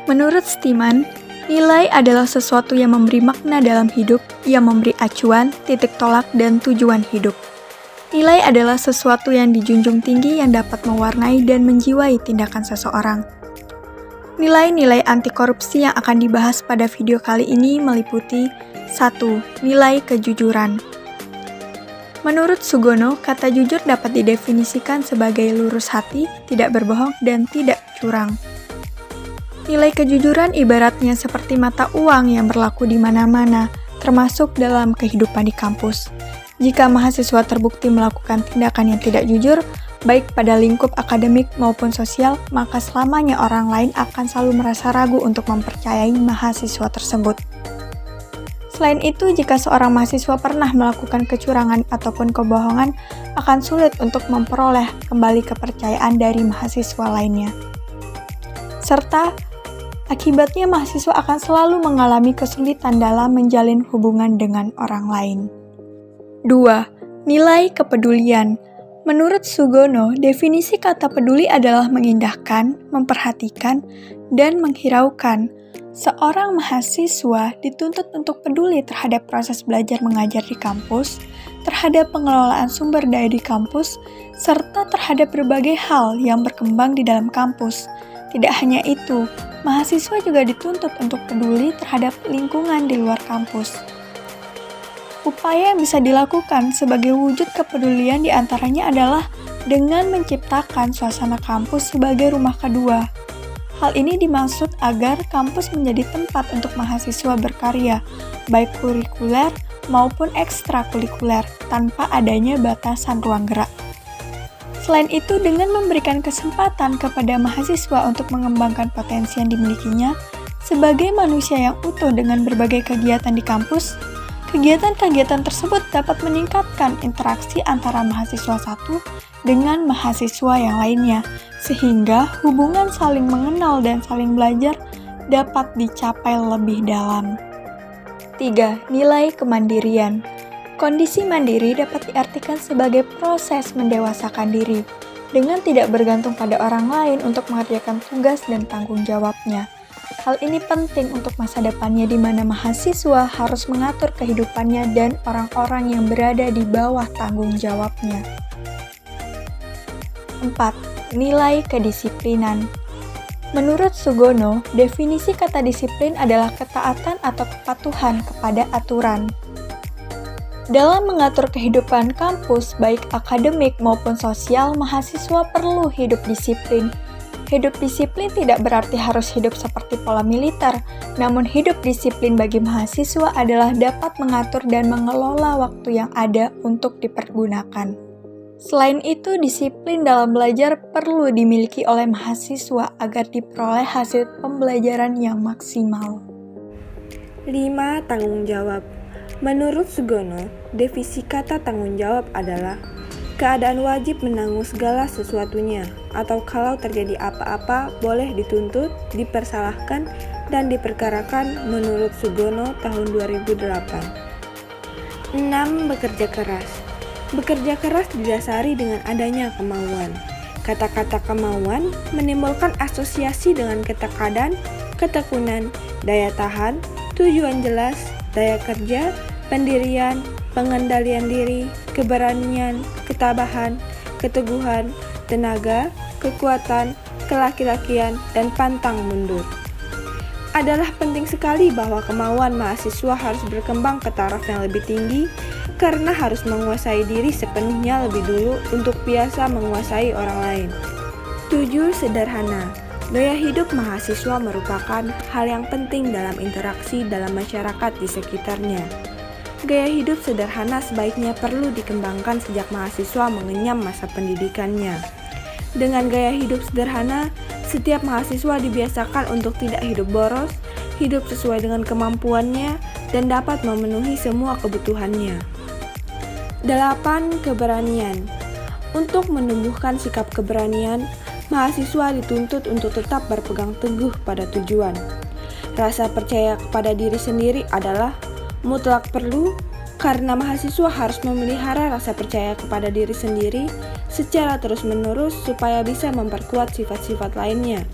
Menurut Steeman, nilai adalah sesuatu yang memberi makna dalam hidup, yang memberi acuan, titik tolak, dan tujuan hidup. Nilai adalah sesuatu yang dijunjung tinggi yang dapat mewarnai dan menjiwai tindakan seseorang. Nilai-nilai anti korupsi yang akan dibahas pada video kali ini meliputi 1. Nilai kejujuran. Menurut Sugono, kata jujur dapat didefinisikan sebagai lurus hati, tidak berbohong, dan tidak curang. Nilai kejujuran ibaratnya seperti mata uang yang berlaku di mana-mana, termasuk dalam kehidupan di kampus. Jika mahasiswa terbukti melakukan tindakan yang tidak jujur, baik pada lingkup akademik maupun sosial, maka selamanya orang lain akan selalu merasa ragu untuk mempercayai mahasiswa tersebut. Selain itu, jika seorang mahasiswa pernah melakukan kecurangan ataupun kebohongan, akan sulit untuk memperoleh kembali kepercayaan dari mahasiswa lainnya. Serta, akibatnya mahasiswa akan selalu mengalami kesulitan dalam menjalin hubungan dengan orang lain. 2. Nilai kepedulian. Menurut Sugono, definisi kata peduli adalah mengindahkan, memperhatikan, dan menghiraukan. Seorang mahasiswa dituntut untuk peduli terhadap proses belajar mengajar di kampus, terhadap pengelolaan sumber daya di kampus, serta terhadap berbagai hal yang berkembang di dalam kampus. Tidak hanya itu, mahasiswa juga dituntut untuk peduli terhadap lingkungan di luar kampus. Upaya yang bisa dilakukan sebagai wujud kepedulian diantaranya adalah dengan menciptakan suasana kampus sebagai rumah kedua. Hal ini dimaksud agar kampus menjadi tempat untuk mahasiswa berkarya, baik kurikuler maupun ekstrakurikuler, tanpa adanya batasan ruang gerak. Selain itu, dengan memberikan kesempatan kepada mahasiswa untuk mengembangkan potensi yang dimilikinya, sebagai manusia yang utuh dengan berbagai kegiatan di kampus, kegiatan-kegiatan tersebut dapat meningkatkan interaksi antara mahasiswa satu dengan mahasiswa yang lainnya, sehingga hubungan saling mengenal dan saling belajar dapat dicapai lebih dalam. 3. Nilai kemandirian. Kondisi mandiri dapat diartikan sebagai proses mendewasakan diri, dengan tidak bergantung pada orang lain untuk mengerjakan tugas dan tanggung jawabnya. Hal ini penting untuk masa depannya di mana mahasiswa harus mengatur kehidupannya dan orang-orang yang berada di bawah tanggung jawabnya. 4. Nilai kedisiplinan. Menurut Sugono, definisi kata disiplin adalah ketaatan atau kepatuhan kepada aturan. Dalam mengatur kehidupan kampus, baik akademik maupun sosial, mahasiswa perlu hidup disiplin. Hidup disiplin tidak berarti harus hidup seperti pola militer, namun hidup disiplin bagi mahasiswa adalah dapat mengatur dan mengelola waktu yang ada untuk dipergunakan. Selain itu, disiplin dalam belajar perlu dimiliki oleh mahasiswa agar diperoleh hasil pembelajaran yang maksimal. 5. Tanggung jawab. Menurut Sugono, definisi kata tanggung jawab adalah keadaan wajib menanggung segala sesuatunya, atau kalau terjadi apa-apa boleh dituntut, dipersalahkan, dan diperkarakan menurut Sugono tahun 2008. 6. Bekerja keras. Bekerja keras didasari dengan adanya kemauan. Kata-kata kemauan menimbulkan asosiasi dengan ketekadan, ketekunan, daya tahan, tujuan jelas, daya kerja, pendirian, pengendalian diri, keberanian, ketabahan, keteguhan, tenaga, kekuatan, kelaki-lakian, dan pantang mundur. Adalah penting sekali bahwa kemauan mahasiswa harus berkembang ke taraf yang lebih tinggi karena harus menguasai diri sepenuhnya lebih dulu untuk biasa menguasai orang lain. 7. Sederhana. Gaya hidup mahasiswa merupakan hal yang penting dalam interaksi dalam masyarakat di sekitarnya. Gaya hidup sederhana sebaiknya perlu dikembangkan sejak mahasiswa mengenyam masa pendidikannya. Dengan gaya hidup sederhana, setiap mahasiswa dibiasakan untuk tidak hidup boros, hidup sesuai dengan kemampuannya, dan dapat memenuhi semua kebutuhannya. 8. Keberanian. Untuk menumbuhkan sikap keberanian, mahasiswa dituntut untuk tetap berpegang teguh pada tujuan. Rasa percaya kepada diri sendiri adalah mutlak perlu karena mahasiswa harus memelihara rasa percaya kepada diri sendiri secara terus-menerus supaya bisa memperkuat sifat-sifat lainnya.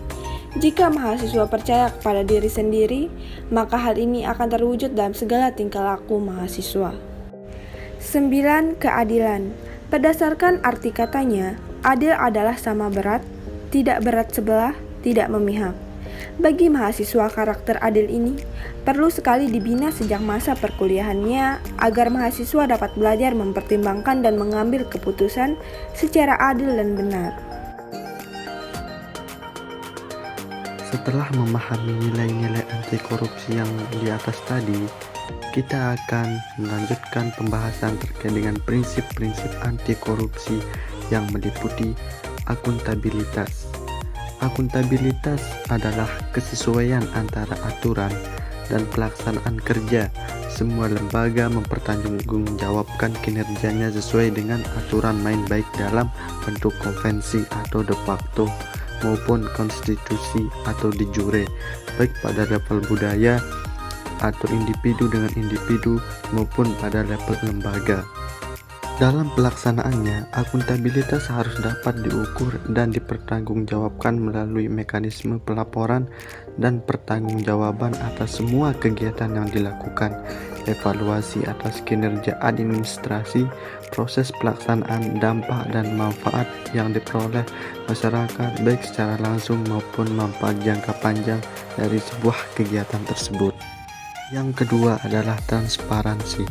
Jika mahasiswa percaya kepada diri sendiri, maka hal ini akan terwujud dalam segala tingkah laku mahasiswa. 9. Keadilan. Berdasarkan arti katanya, adil adalah sama berat, tidak berat sebelah, tidak memihak. Bagi mahasiswa karakter adil ini, perlu sekali dibina sejak masa perkuliahannya agar mahasiswa dapat belajar mempertimbangkan dan mengambil keputusan secara adil dan benar. Setelah memahami nilai-nilai anti korupsi yang di atas tadi, kita akan melanjutkan pembahasan terkait dengan prinsip-prinsip anti korupsi yang meliputi akuntabilitas. Akuntabilitas adalah kesesuaian antara aturan dan pelaksanaan kerja. Semua lembaga mempertanggungjawabkan kinerjanya sesuai dengan aturan main baik dalam bentuk konvensi atau de facto maupun konstitusi atau de jure, baik pada level budaya atau individu dengan individu maupun pada level lembaga. Dalam pelaksanaannya, akuntabilitas harus dapat diukur dan dipertanggungjawabkan melalui mekanisme pelaporan dan pertanggungjawaban atas semua kegiatan yang dilakukan, evaluasi atas kinerja administrasi, proses pelaksanaan, dampak dan manfaat yang diperoleh masyarakat baik secara langsung maupun manfaat jangka panjang dari sebuah kegiatan tersebut. Yang kedua adalah transparansi.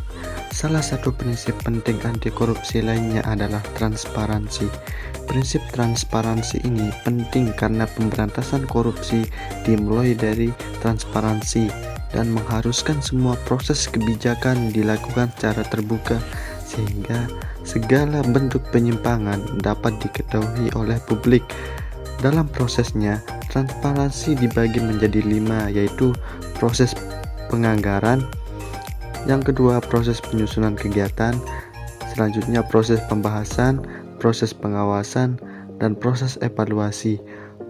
Salah satu prinsip penting anti korupsi lainnya adalah transparansi. Prinsip transparansi ini penting karena pemberantasan korupsi dimulai dari transparansi dan mengharuskan semua proses kebijakan dilakukan secara terbuka sehingga segala bentuk penyimpangan dapat diketahui oleh publik. Dalam prosesnya, transparansi dibagi menjadi 5, yaitu proses penganggaran, yang kedua proses penyusunan kegiatan, selanjutnya proses pembahasan, proses pengawasan, dan proses evaluasi.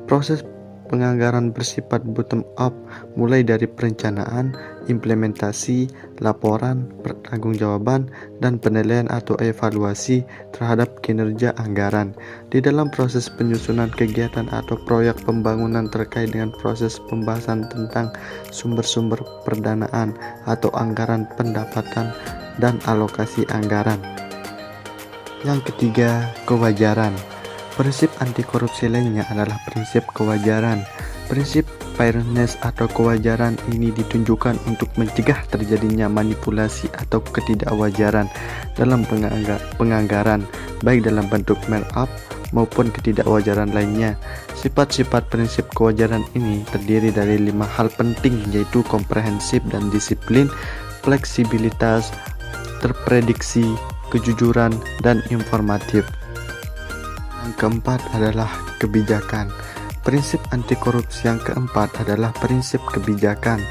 Proses penganggaran bersifat bottom up, mulai dari perencanaan, implementasi, laporan, pertanggungjawaban, dan penilaian atau evaluasi terhadap kinerja anggaran. Di dalam proses penyusunan kegiatan atau proyek pembangunan terkait dengan proses pembahasan tentang sumber-sumber pendanaan atau anggaran pendapatan dan alokasi anggaran. Yang ketiga, kewajaran. Prinsip anti korupsi lainnya adalah prinsip kewajaran. Prinsip fairness atau kewajaran ini ditunjukkan untuk mencegah terjadinya manipulasi atau ketidakwajaran dalam penganggaran, baik dalam bentuk markup maupun ketidakwajaran lainnya. Sifat-sifat prinsip kewajaran ini terdiri dari 5 hal penting, yaitu komprehensif dan disiplin, fleksibilitas, terprediksi, kejujuran, dan informatif. Yang keempat adalah kebijakan. Prinsip anti korupsi yang keempat adalah prinsip kebijakan.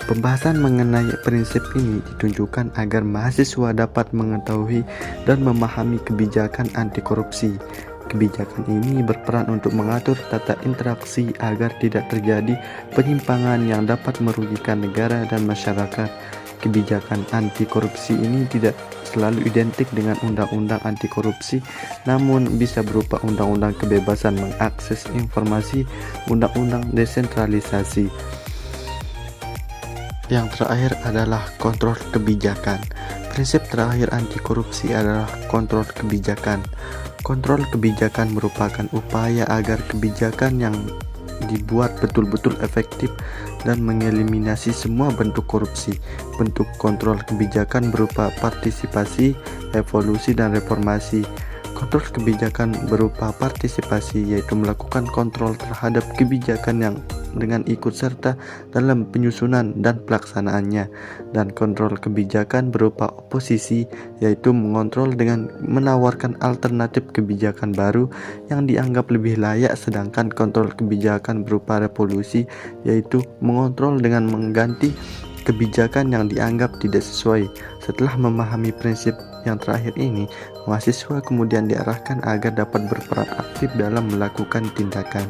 Pembahasan mengenai prinsip ini ditunjukkan agar mahasiswa dapat mengetahui dan memahami kebijakan anti korupsi. Kebijakan ini berperan untuk mengatur tata interaksi agar tidak terjadi penyimpangan yang dapat merugikan negara dan masyarakat. Kebijakan anti korupsi ini tidak selalu identik dengan undang-undang anti korupsi, namun bisa berupa undang-undang kebebasan mengakses informasi, undang-undang desentralisasi. Yang terakhir adalah kontrol kebijakan. Prinsip terakhir anti korupsi adalah kontrol kebijakan. Kontrol kebijakan merupakan upaya agar kebijakan yang dibuat betul-betul efektif dan mengeliminasi semua bentuk korupsi. Bentuk kontrol kebijakan berupa partisipasi, evolusi, dan reformasi. Kontrol kebijakan berupa partisipasi yaitu melakukan kontrol terhadap kebijakan yang dengan ikut serta dalam penyusunan dan pelaksanaannya, dan kontrol kebijakan berupa oposisi yaitu mengontrol dengan menawarkan alternatif kebijakan baru yang dianggap lebih layak, sedangkan kontrol kebijakan berupa revolusi yaitu mengontrol dengan mengganti kebijakan yang dianggap tidak sesuai. Setelah memahami prinsip yang terakhir ini, mahasiswa kemudian diarahkan agar dapat berperan aktif dalam melakukan tindakan.